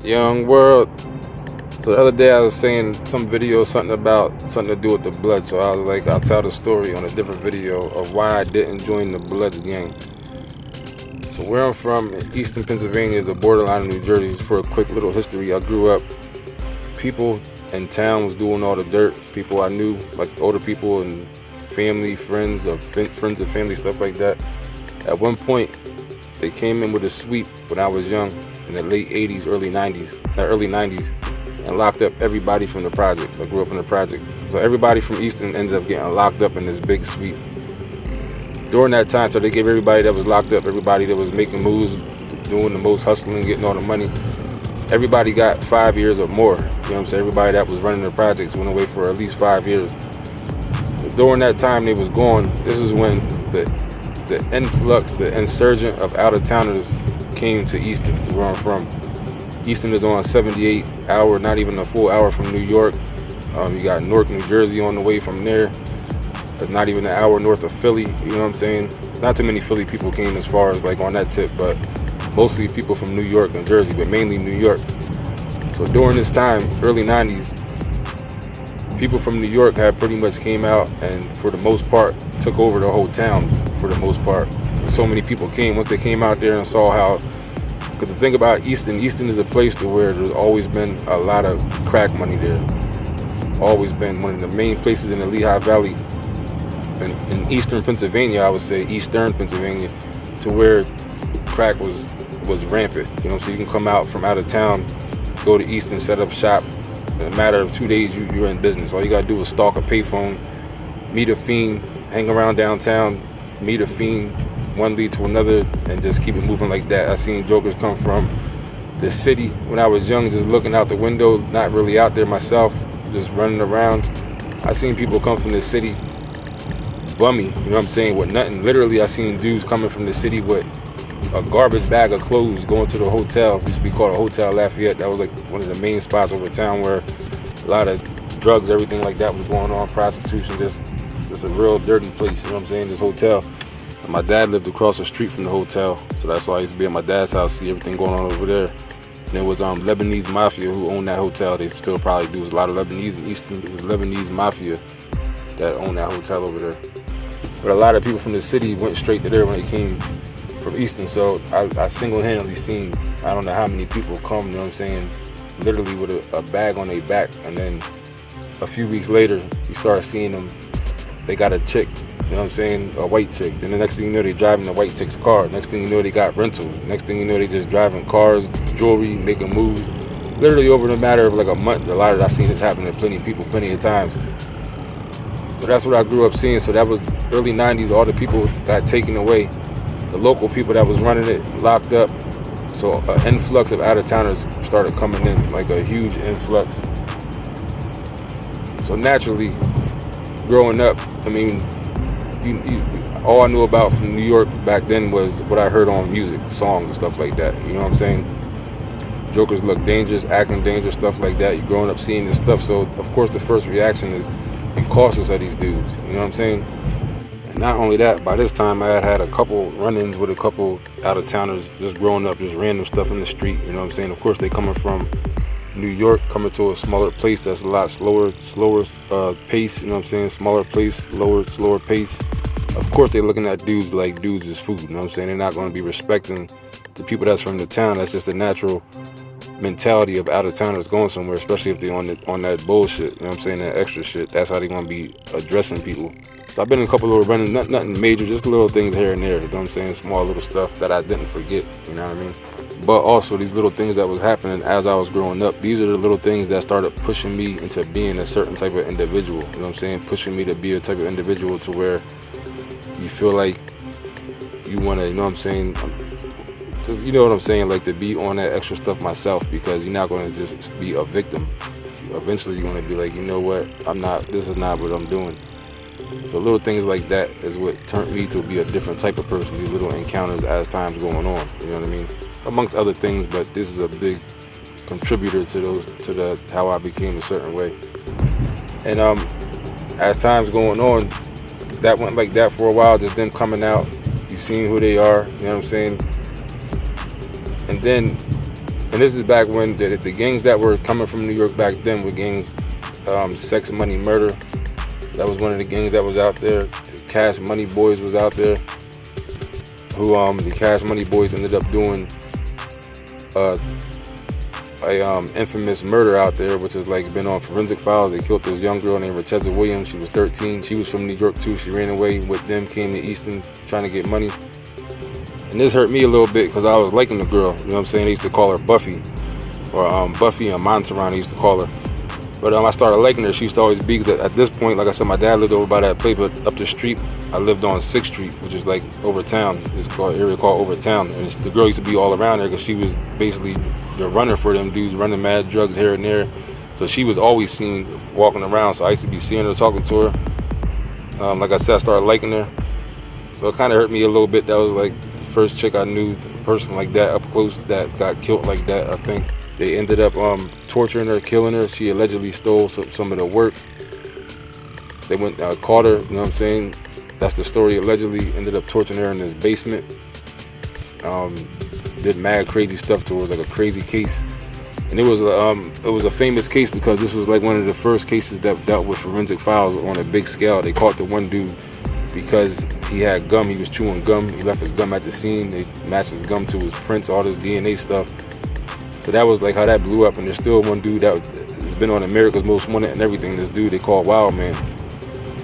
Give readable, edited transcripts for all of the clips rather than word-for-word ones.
Young world. So the other day I was saying some video, something to do with the blood. So I was like, I'll tell the story on a different video of why I didn't join the Bloods gang. So where I'm from, in Eastern Pennsylvania, is the borderline of New Jersey. For a quick little history, I grew up. People in town was doing all the dirt. People I knew, like older people and family, friends of family, stuff like that. At one point, they came in with a sweep when I was young, in the late '80s, early '90s, and locked up everybody from the projects. I grew up in the projects, so everybody from Easton ended up getting locked up in this big sweep. During that time, so they gave everybody that was locked up, everybody that was making moves, doing the most hustling, getting all the money, everybody got 5 years or more. You know what I'm saying? Everybody that was running the projects went away for at least 5 years. During that time they was gone, this is when the influx, the insurgent of out-of-towners came to Easton, where I'm from. Easton is on 78 hour, not even a full hour from New York. You got Newark, New Jersey on the way from there. It's not even an hour north of Philly, you know what I'm saying? Not too many Philly people came as far as like on that tip, but mostly people from New York and Jersey, but mainly New York. So during this time, early 90s, people from New York had pretty much came out and for the most part took over the whole town for the most part. So many people came. Once they came out there and saw how, because the thing about Easton is a place to where there's always been a lot of crack money there. Always been one of the main places in the Lehigh Valley, in Eastern Pennsylvania, I would say Eastern Pennsylvania, to where crack was rampant. You know, so you can come out from out of town, go to Easton, set up shop. In a matter of 2 days, you're in business. All you gotta do is stalk a payphone, meet a fiend, hang around downtown, meet a fiend, one lead to another, and just keep it moving like that. I seen jokers come from the city when I was young, just looking out the window, not really out there myself, just running around. I seen people come from the city bummy, you know what I'm saying, with nothing. Literally, I seen dudes coming from the city with a garbage bag of clothes going to the hotel. It used to be called a Hotel Lafayette. That was like one of the main spots over town where a lot of drugs, everything like that was going on, prostitution, just a real dirty place, you know what I'm saying, this hotel. And my dad lived across the street from the hotel, so that's why I used to be at my dad's house, see everything going on over there. And it was Lebanese Mafia who owned that hotel. They still probably do. There's a lot of Lebanese in Easton. It was Lebanese Mafia that owned that hotel over there. But a lot of people from the city went straight to there when they came from Easton. So I single-handedly seen, I don't know how many people come, you know what I'm saying, literally with a bag on their back. And then a few weeks later, you start seeing them, they got a chick, you know what I'm saying, a white chick. Then the next thing you know, they driving the white chick's car. Next thing you know, they got rentals. Next thing you know, they just driving cars, jewelry, making moves. Literally over the matter of like a month, a lot of I seen this happen to plenty of people, plenty of times. So that's what I grew up seeing. So that was early 90s. All the people got taken away. The local people that was running it locked up. So an influx of out-of-towners started coming in, like a huge influx. So naturally, growing up, I mean, all I knew about from New York back then was what I heard on music, songs and stuff like that. You know what I'm saying? Jokers look dangerous, acting dangerous, stuff like that. You're growing up seeing this stuff. So, of course, the first reaction is you cautious of these dudes. You know what I'm saying? And not only that, by this time I had a couple run-ins with a couple out-of-towners just growing up, just random stuff in the street. You know what I'm saying? Of course, they coming from New York, coming to a smaller place that's a lot slower pace. You know what I'm saying? Smaller place, slower pace. Of course, they're looking at dudes like dudes is food. You know what I'm saying? They're not going to be respecting the people that's from the town. That's just a natural mentality of out-of-towners going somewhere, especially if they're on that bullshit, you know what I'm saying, that extra shit. That's how they're going to be addressing people. So I've been in a couple of running, nothing major, just little things here and there, you know what I'm saying, small little stuff that I didn't forget, you know what I mean? But also these little things that was happening as I was growing up, these are the little things that started pushing me into being a certain type of individual, you know what I'm saying, pushing me to be a type of individual to where you feel like you want to, you know what I'm saying, because you know what I'm saying, like to be on that extra stuff myself, because you're not going to just be a victim. Eventually you're going to be like, you know what, this is not what I'm doing. So little things like that is what turned me to be a different type of person, these little encounters as time's going on, you know what I mean? Amongst other things, but this is a big contributor to how I became a certain way. And as time's going on, that went like that for a while, just them coming out, you've seen who they are, you know what I'm saying? And then And this is back when the gangs that were coming from New York back then were gangs, Sex, Money, Murder. That was one of the gangs that was out there. The Cash Money Boys was out there. Who the Cash Money Boys ended up doing a infamous murder out there, which has like been on Forensic Files. They killed this young girl named Racheza Williams. She was 13. She was from New York too. She ran away with them, came to Easton trying to get money. And this hurt me a little bit because I was liking the girl. You know what I'm saying? They used to call her Buffy, or Buffy and Monteron, they used to call her. But I started liking her. She used to always be, because at this point, like I said, my dad lived over by that place, but up the street, I lived on 6th Street, which is like over town. It's called area called over town. And the girl used to be all around there because she was basically the runner for them dudes, running mad drugs here and there. So she was always seen walking around. So I used to be seeing her, talking to her. Like I said, I started liking her. So it kind of hurt me a little bit. That was like the first chick I knew, a person like that up close that got killed like that. I think they ended up torturing her, killing her. She allegedly stole some of the work. They went caught her, you know what I'm saying? That's the story. Allegedly ended up torturing her in this basement. Did mad crazy stuff to her. It was like a crazy case. And it was a famous case because this was like one of the first cases that dealt with Forensic Files on a big scale. They caught the one dude because he had gum. He was chewing gum. He left his gum at the scene. They matched his gum to his prints, all this DNA stuff. So that was like how that blew up. And there's still one dude that has been on America's Most Wanted and everything. This dude they call Wild Man.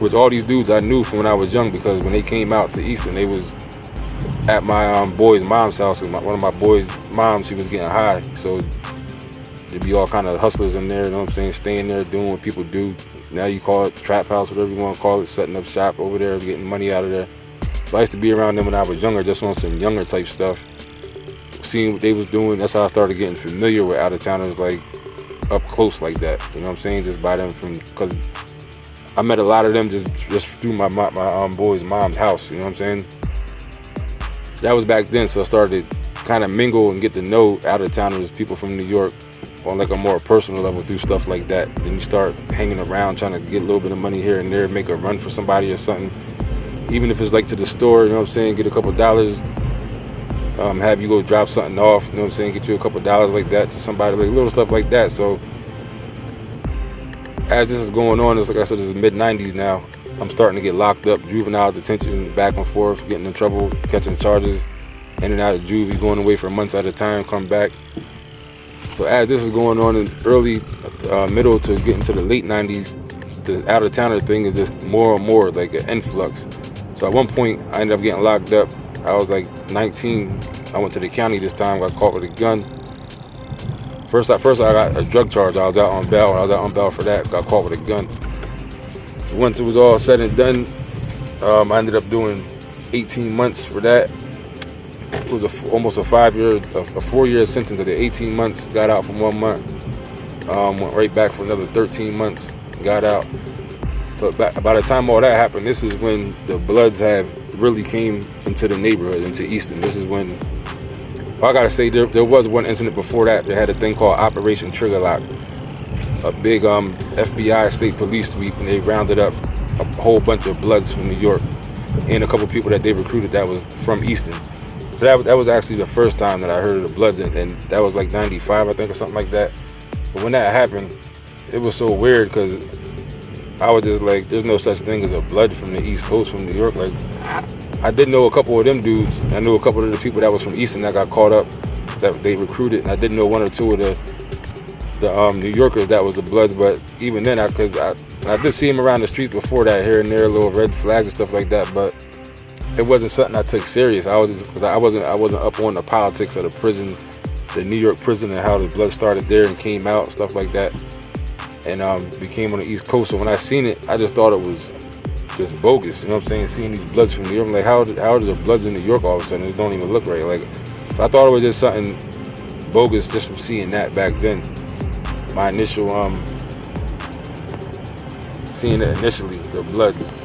Which all these dudes I knew from when I was young, because when they came out to Easton, they was at my boy's mom's house. One of my boy's moms, she was getting high. So there'd be all kind of hustlers in there, you know what I'm saying, staying there, doing what people do. Now you call it trap house, whatever you want to call it, setting up shop over there, getting money out of there. So I used to be around them when I was younger, just on some younger type stuff. Seeing what they was doing, that's how I started getting familiar with out-of-towners, like up close like that. You know what I'm saying? Just by them because I met a lot of them just through my boy's mom's house. You know what I'm saying? So that was back then. So I started to kind of mingle and get to know out-of-towners, people from New York, on like a more personal level through stuff like that. Then you start hanging around, trying to get a little bit of money here and there, make a run for somebody or something. Even if it's like to the store, you know what I'm saying, get a couple dollars. Have you go drop something off, you know what I'm saying, get you a couple dollars like that to somebody, like little stuff like that. So as this is going on, it's like I said, this is mid-90s now. I'm starting to get locked up, juvenile detention, back and forth, getting in trouble, catching charges, in and out of juvie, going away for months at a time, come back. So as this is going on in early, middle to getting to the late 90s, the out-of-towner thing is just more and more like an influx. So at one point, I ended up getting locked up. I was like 19. I went to the county this time, got caught with a gun. First I got a drug charge. I was out on bail. When I was out on bail for that, got caught with a gun. So once it was all said and done, I ended up doing 18 months for that. It was almost a 4-year sentence. I did 18 months, got out for 1 month. Went right back for another 13 months, got out. So by the time all that happened, this is when the Bloods have really came into the neighborhood, into Easton. This is when, well, I gotta say, there was one incident before that. They had a thing called Operation Trigger Lock, a big FBI state police sweep, and they rounded up a whole bunch of Bloods from New York and a couple people that they recruited that was from Easton. So that was actually the first time that I heard of the Bloods, and that was like 95, I think, or something like that. But when that happened, it was so weird because I was just like, there's no such thing as a Blood from the East Coast, from New York. Like, I did know a couple of them dudes. I knew a couple of the people that was from Easton that got caught up, that they recruited, and I didn't know one or two of the New Yorkers that was the Bloods. But even then, I did see them around the streets before that, here and there, little red flags and stuff like that. But it wasn't something I took serious. I was just, because I wasn't up on the politics of the prison, the New York prison, and how the Blood started there and came out, stuff like that, and became on the East Coast. So when I seen it, I just thought it was just bogus, you know what I'm saying? Seeing these Bloods from New York, I'm like, how are the Bloods in New York all of a sudden? It don't even look right. Like, so I thought it was just something bogus just from seeing that back then. My initial seeing it initially, the Bloods.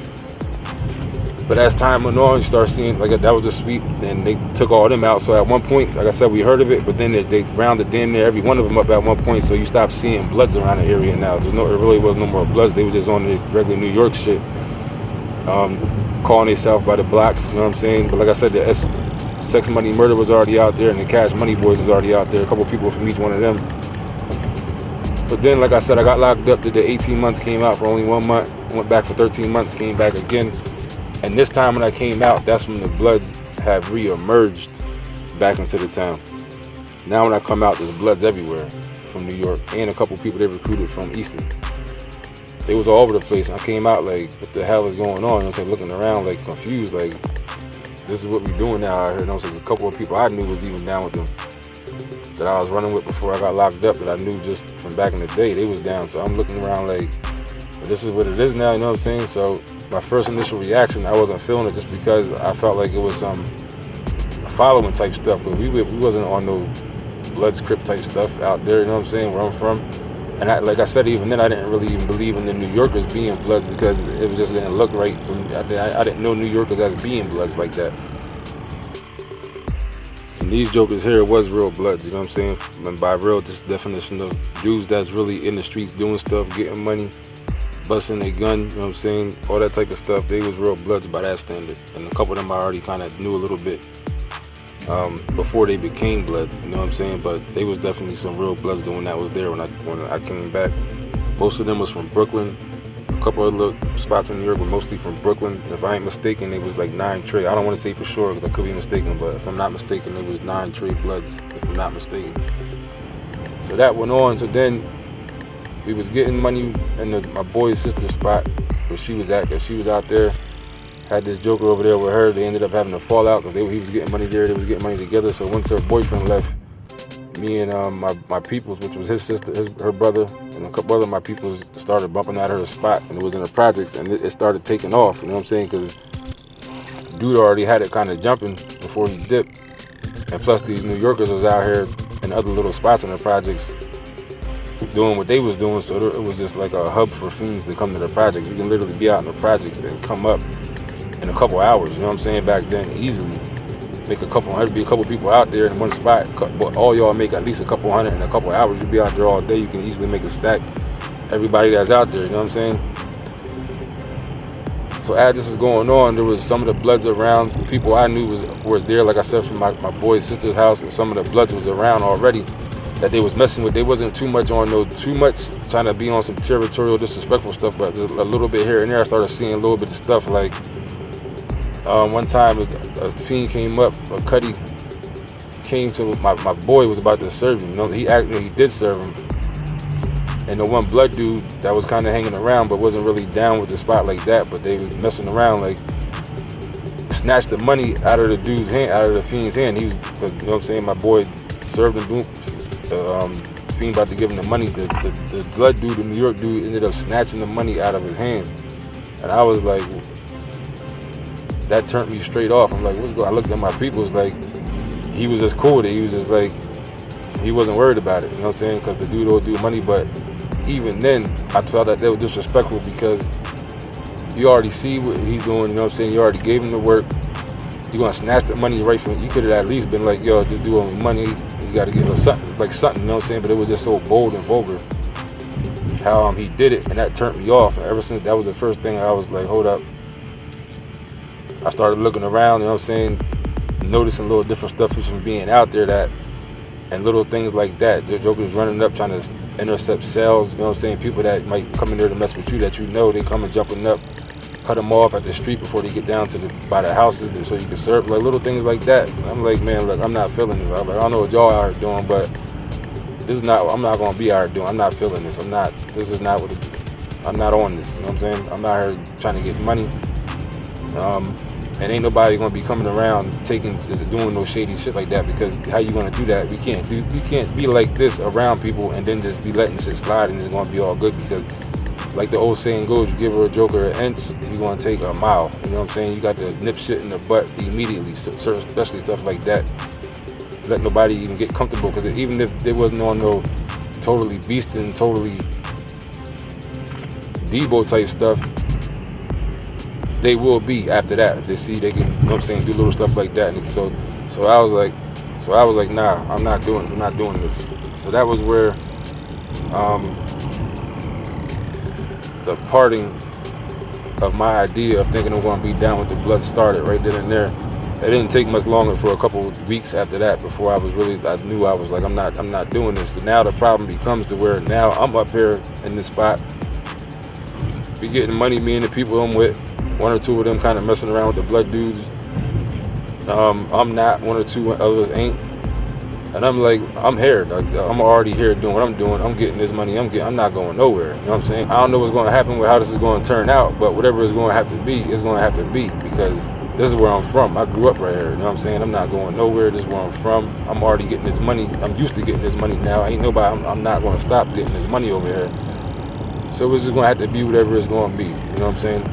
But as time went on, you start seeing, like, that was a sweep, and they took all them out. So at one point, like I said, we heard of it, but then they rounded damn near every one of them up at one point. So you stopped seeing Bloods around the area now. There really was no more Bloods. They were just on the regular New York shit. Calling themselves by the blocks, you know what I'm saying? But like I said, Sex Money Murder was already out there, and the Cash Money Boys was already out there. A couple people from each one of them. So then, like I said, I got locked up. Did the 18 months, came out for only 1 month. Went back for 13 months, came back again. And this time when I came out, that's when the Bloods have re-emerged back into the town. Now when I come out, there's Bloods everywhere from New York, and a couple people they recruited from Easton. They was all over the place. And I came out like, what the hell is going on? And I was looking around like confused, like, this is what we doing now out here. And I was like, a couple of people I knew was even down with them, that I was running with before I got locked up, that I knew just from back in the day, they was down. So I'm looking around like, so this is what it is now, you know what I'm saying? So my first initial reaction, I wasn't feeling it, just because I felt like it was some following type stuff, because we wasn't on no Bloods Crip type stuff out there, you know what I'm saying, where I'm from. And like I said, even then, I didn't really even believe in the New Yorkers being Bloods, because it just didn't look right from, I didn't know New Yorkers as being Bloods like that. And these jokers here was real Bloods, you know what I'm saying? And by real, just definition of dudes that's really in the streets doing stuff, getting money, busting a gun, you know what I'm saying? All that type of stuff. They was real Bloods by that standard. And a couple of them I already kind of knew a little bit before they became Bloods, you know what I'm saying? But they was definitely some real Bloods doing that was there when I came back. Most of them was from Brooklyn. A couple of little spots in New York were mostly from Brooklyn. If I ain't mistaken, it was like 9 Trey. I don't want to say for sure, because I could be mistaken, but if I'm not mistaken, it was 9 Trey Bloods, if I'm not mistaken. So that went on. So then we was getting money in my boy's sister's spot where she was at, because she was out there. Had this joker over there with her. They ended up having a fallout because he was getting money there. They was getting money together. So once her boyfriend left, me and my peoples, which was his sister, her brother, and a couple other my peoples, started bumping out her spot, and it was in the projects, and it started taking off. You know what I'm saying? Because dude already had it kind of jumping before he dipped, and plus these New Yorkers was out here in other little spots in the projects doing what they was doing. So it was just like a hub for fiends to come to the project. You can literally be out in the projects and come up in a couple hours, you know what I'm saying, back then, easily. Make a couple hundred, be a couple people out there in one spot, but all y'all make at least a couple hundred in a couple hours. You be out there all day, you can easily make a stack. Everybody that's out there, you know what I'm saying? So as this is going on, there was some of the Bloods around. The people I knew was there, like I said, from my boy's sister's house, and some of the Bloods was around already that they was messing with. They wasn't too much trying to be on some territorial, disrespectful stuff, but just a little bit here and there. I started seeing a little bit of stuff like, one time a fiend came up, a Cuddy came to my boy, was about to serve him. You know, he did serve him. And the one Blood dude that was kind of hanging around but wasn't really down with the spot like that, but they was messing around, like snatched the money out of the dude's hand, out of the fiend's hand. He was, cause, you know what I'm saying, my boy served him, the fiend about to give him the money. The Blood dude, the New York dude, ended up snatching the money out of his hand. And I was like, that turned me straight off. I'm like, what's going on? I looked at my peoples, like, he was just cool with it. He was just like, he wasn't worried about it, you know what I'm saying? Because the dude owed do money, but even then, I felt that they were disrespectful, because you already see what he's doing, you know what I'm saying? You already gave him the work. You're going to snatch the money right from, you could have at least been like, yo, just do it with money. You got to get something, like something, you know what I'm saying? But it was just so bold and vulgar how he did it, and that turned me off. And ever since, that was the first thing I was like, hold up. I started looking around, you know what I'm saying, noticing little different stuff from being out there, that, and little things like that. The jokers running up trying to intercept cells, you know what I'm saying, people that might come in there to mess with you that you know, they come and jumping up, cut them off at the street before they get down to by the houses so you can serve, like little things like that. And I'm like, man, look, I'm not feeling this. I'm like, I don't know what y'all out here doing, but this is not, I'm not going to be out here doing, I'm not feeling this. This is not what I'm not on this, you know what I'm saying? I'm out here trying to get money. And ain't nobody gonna be coming around doing no shady shit like that, because how you gonna do that? You can't be like this around people and then just be letting shit slide and it's gonna be all good, because like the old saying goes, you give her a joker an inch, you gonna take a mile. You know what I'm saying? You got to nip shit in the butt immediately, especially stuff like that. Let nobody even get comfortable, because even if they wasn't on no totally beastin', totally Debo type stuff, they will be after that. If they see they can, you know what I'm saying, do little stuff like that. And so I was like, nah, I'm not doing this. So that was where the parting of my idea of thinking I'm going to be down with the Blood started, right then and there. It didn't take much longer for a couple of weeks after that before I knew I was like, I'm not doing this. So now the problem becomes to where now I'm up here in this spot. We getting money, me and the people I'm with. One or two of them kind of messing around with the blood dudes. I'm not. One or two others ain't. And I'm like, I'm here. Like, I'm already here doing what I'm doing. I'm getting this money. I'm not going nowhere. You know what I'm saying? I don't know what's going to happen with how this is going to turn out, but whatever it's going to have to be, it's going to have to be, because this is where I'm from. I grew up right here. You know what I'm saying? I'm not going nowhere. This is where I'm from. I'm already getting this money. I'm used to getting this money now. Ain't nobody. I'm not going to stop getting this money over here. So it's just going to have to be whatever it's going to be. You know what I'm saying?